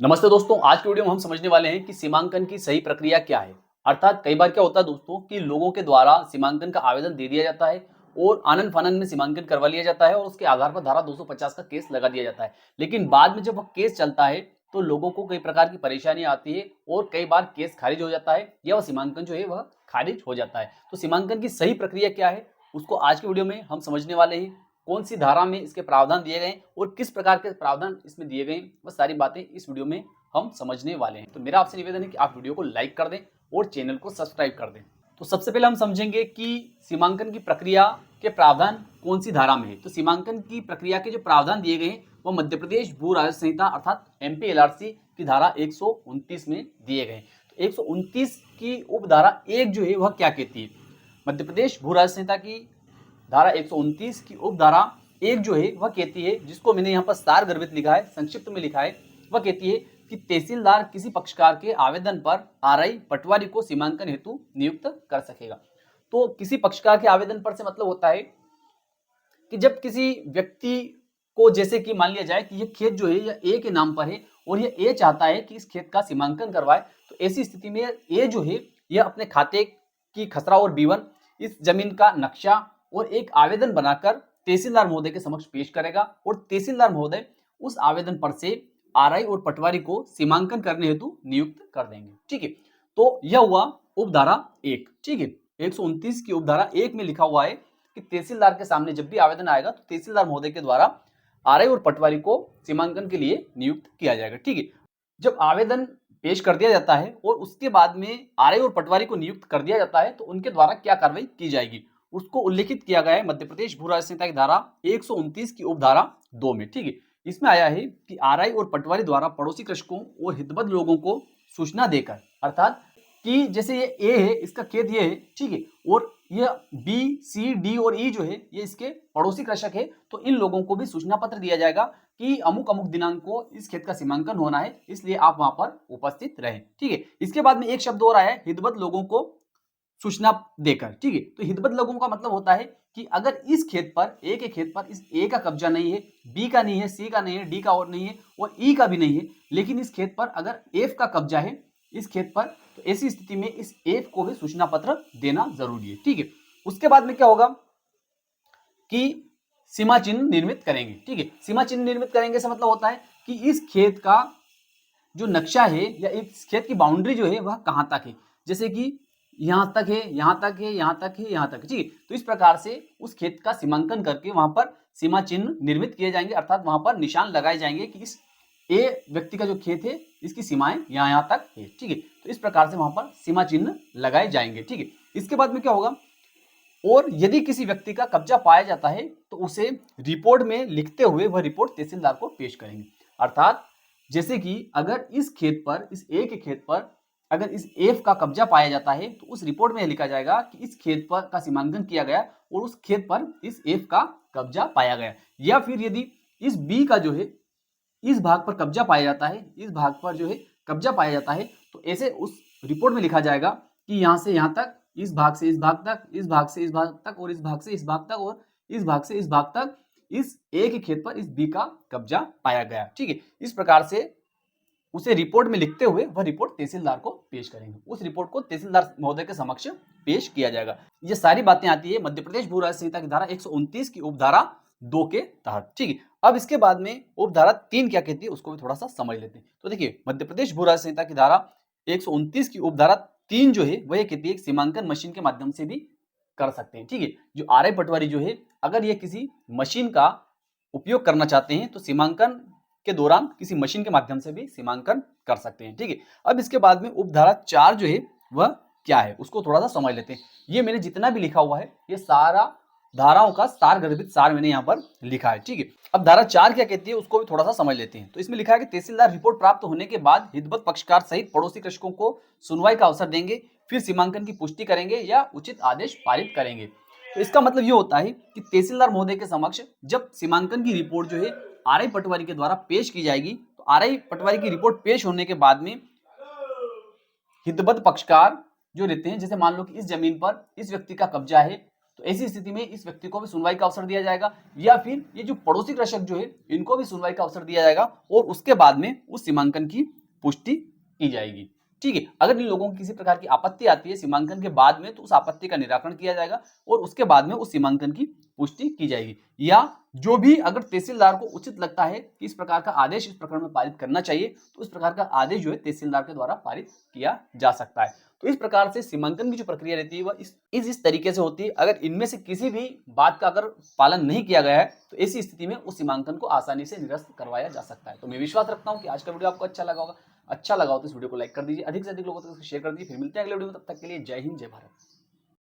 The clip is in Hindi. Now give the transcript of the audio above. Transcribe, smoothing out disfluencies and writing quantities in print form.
नमस्ते दोस्तों, आज की वीडियो में हम समझने वाले हैं कि सीमांकन की सही प्रक्रिया क्या है। अर्थात कई बार क्या होता है दोस्तों कि लोगों के द्वारा सीमांकन का आवेदन दे दिया जाता है और आनन फानन में सीमांकन करवा लिया जाता है और उसके आधार पर धारा 250 का केस लगा दिया जाता है। लेकिन बाद में जब वह केस चलता है तो लोगों को कई प्रकार की परेशानी आती है और कई बार केस खारिज हो जाता है या वह सीमांकन जो है वह खारिज हो जाता है। तो सीमांकन की सही प्रक्रिया क्या है, उसको आज की वीडियो में हम समझने वाले हैं। कौन सी धारा में इसके प्रावधान दिए गए और किस प्रकार के प्रावधान इसमें दिए गए, वह सारी बातें इस वीडियो में हम समझने वाले हैं। तो मेरा आपसे निवेदन है कि आप वीडियो को लाइक कर दें और चैनल को सब्सक्राइब कर दें। तो सबसे पहले हम समझेंगे कि सीमांकन की प्रक्रिया के प्रावधान कौन सी धारा में है। तो सीमांकन की प्रक्रिया के जो प्रावधान दिए गए हैं वो मध्य प्रदेश भू राजस्व संहिता अर्थात MPLRC की धारा 129 में दिए गए हैं। तो 129 की उपधारा 1 जो है वह क्या कहती है? मध्य प्रदेश भू राजस्व संहिता की धारा 129 की उपधारा 1 जो है वह कहती है, जिसको मैंने यहाँ पर सार गर्भित लिखा है, संक्षिप्त में लिखा है, वह कहती है कि तहसीलदार किसी पक्षकार के आवेदन पर RI पटवारी को सीमांकन हेतु नियुक्त कर सकेगा। तो किसी पक्षकार के आवेदन पर से मतलब होता है कि जब किसी व्यक्ति को, जैसे कि मान लिया जाए कि यह खेत जो है यह A के नाम पर है और यह A चाहता है कि इस खेत का सीमांकन करवाए, तो ऐसी स्थिति में A जो है यह अपने खाते की खसरा और बीवन, इस जमीन का नक्शा और एक आवेदन बनाकर तहसीलदार महोदय के समक्ष पेश करेगा और तहसीलदार महोदय उस आवेदन पर से RI और पटवारी को सीमांकन करने हेतु नियुक्त कर देंगे। ठीक है, तो यह हुआ उपधारा 1। ठीक है, 129 की उपधारा 1 में लिखा हुआ है कि तहसीलदार के सामने जब भी आवेदन आएगा तो तहसीलदार महोदय के द्वारा RI और पटवारी को सीमांकन के लिए नियुक्त किया जाएगा। ठीक है, जब आवेदन पेश कर दिया जाता है और उसके बाद में RI और पटवारी को नियुक्त कर दिया जाता है तो उनके द्वारा क्या कार्रवाई की जाएगी उसको उल्लेखित किया गया है मध्य प्रदेश भू राजस्व संहिता की धारा 129 की उपधारा 2 में। ठीक है, इसमें आया है कि RI और पटवारी द्वारा पड़ोसी कृषकों और हितबद्ध लोगों को सूचना देकर, अर्थात कि जैसे ये A है, इसका खेत ये है, ठीक है, और ये B, C, D और E जो है ये इसके पड़ोसी कृषक है, तो इन लोगों को भी सूचना पत्र दिया जाएगा कि अमुक अमुक दिनांक को इस खेत का सीमांकन होना है, इसलिए आप वहां पर उपस्थित रहें। ठीक है, इसके बाद में एक शब्द और आया है, हितबद्ध लोगों को सूचना देकर। ठीक है, तो हितबद्ध लोगों का मतलब होता है कि अगर इस खेत पर, ए के खेत पर इस ए का कब्जा नहीं है, बी का नहीं है, सी का नहीं है, डी का और नहीं है और ई का भी नहीं है, लेकिन इस खेत पर अगर एफ का कब्जा है इस खेत पर, तो ऐसी स्थिति में इस एफ को भी सूचना पत्र देना जरूरी है। ठीक है, उसके बाद में क्या होगा कि सीमा चिन्ह निर्मित करेंगे। ठीक है, सीमा चिन्ह निर्मित करेंगे से मतलब होता है कि इस खेत का जो नक्शा है या इस खेत की बाउंड्री जो है वह कहां तक है, जैसे कि यहां तक है, यहां तक है, यहां तक है, यहां तक है। ठीक है, तो इस प्रकार से उस खेत का सीमांकन करके वहां पर सीमा चिन्ह निर्मित किए जाएंगे, अर्थात वहां पर निशान लगाए जाएंगे कि इस ए व्यक्ति का जो खेत है इसकी सीमाएं यहां तक है। ठीक है, तो इस प्रकार से वहां पर सीमा चिन्ह लगाए जाएंगे। ठीक है, इसके बाद में क्या होगा, और यदि किसी व्यक्ति का कब्जा पाया जाता है तो उसे रिपोर्ट में लिखते हुए वह रिपोर्ट तहसीलदार को पेश करेंगे। अर्थात जैसे कि अगर इस खेत पर, इस ए के खेत पर अगर इस एफ का कब्जा पाया जाता है तो उस रिपोर्ट में लिखा जाएगा कि इस खेत पर का सीमांकन किया गया और उस खेत पर इस एफ का कब्जा पाया गया। या फिर यदि इस बी का जो है इस भाग पर कब्जा पाया जाता है, इस भाग पर जो है कब्जा पाया जाता है, तो ऐसे उस रिपोर्ट में लिखा जाएगा कि यहां से यहां तक, इस भाग से इस भाग तक, इस भाग से इस भाग तक और इस भाग से इस भाग तक और इस भाग से इस भाग तक इस ए के खेत पर इस बी का कब्जा पाया गया। ठीक है, इस प्रकार से उसे रिपोर्ट में लिखते हुए वह रिपोर्ट तहसीलदार को पेश करेंगे। उस रिपोर्ट को तहसीलदार महोदय के समक्ष पेश किया जाएगा। ये सारी बातें आती है मध्य प्रदेश भू राजस्व संहिता की धारा 129 की उपधारा 2 के तहत। ठीक है, अब इसके बाद में उपधारा 3 क्या कहती है उसको भी थोड़ा सा समझ लेते हैं। तो देखिए, मध्य प्रदेश भू राजस्व संहिता की धारा 129 की उपधारा 3 जो है वह कहती है सीमांकन मशीन के माध्यम से भी कर सकते हैं। ठीक है, जो RI पटवारी जो है अगर ये किसी मशीन का उपयोग करना चाहते हैं तो सीमांकन के दौरान किसी मशीन के माध्यम से भी सीमांकन कर सकते हैं। ठीक है, अब इसके बाद में उपधारा 4 जो है वह क्या है उसको थोड़ा सा समझ लेते हैं। ये मैंने जितना भी लिखा हुआ है ये सारा धाराओं का सार गर्भित सार मैंने यहाँ पर लिखा है। ठीक है, अब धारा 4 क्या कहती है उसको भी थोड़ा सा समझ लेते हैं। तो इसमें लिखा है कि तहसीलदार रिपोर्ट प्राप्त होने के बाद हितबद्ध पक्षकार सहित पड़ोसी कृषकों को सुनवाई का अवसर देंगे, फिर सीमांकन की पुष्टि करेंगे या उचित आदेश पारित करेंगे। तो इसका मतलब ये होता है कि तहसीलदार महोदय के समक्ष जब सीमांकन की रिपोर्ट जो है RI पटवारी के द्वारा पेश की जाएगी, तो RI पटवारी की रिपोर्ट पेश होने के बाद में हितबद्ध पक्षकार जो रहते हैं, जैसे मान लो कि इस जमीन पर इस व्यक्ति का कब्जा है, तो ऐसी स्थिति में इस व्यक्ति को भी सुनवाई का अवसर दिया जाएगा, या फिर ये जो पड़ोसी कृषक जो है इनको भी सुनवाई का अवसर दिया जाएगा और उसके बाद में उस सीमांकन की पुष्टि की जाएगी। ठीक है, अगर इन लोगों की किसी प्रकार की आपत्ति आती है सीमांकन के बाद में, तो उस आपत्ति का निराकरण किया जाएगा और उसके बाद में उस सीमांकन की पुष्टि की जाएगी। या जो भी अगर तहसीलदार को उचित लगता है कि इस प्रकार का आदेश इस प्रकरण में पारित करना चाहिए, तो इस प्रकार का आदेश जो है तहसीलदार के द्वारा पारित किया जा सकता है। तो इस प्रकार से सीमांकन की जो प्रक्रिया रहती है वह इस तरीके से होती है। अगर इनमें से किसी भी बात का अगर पालन नहीं किया गया है, तो ऐसी स्थिति में उस सीमांकन को आसानी से निरस्त करवाया जा सकता है। तो मैं विश्वास रखता हूं कि आज का वीडियो आपको अच्छा लगा होगा। अच्छा लगा हो तो इस वीडियो को लाइक कर दीजिए, अधिक से अधिक लोगों तक शेयर कर दीजिए। फिर मिलते हैं अगले वीडियो में, तब तक के लिए जय हिंद, जय भारत।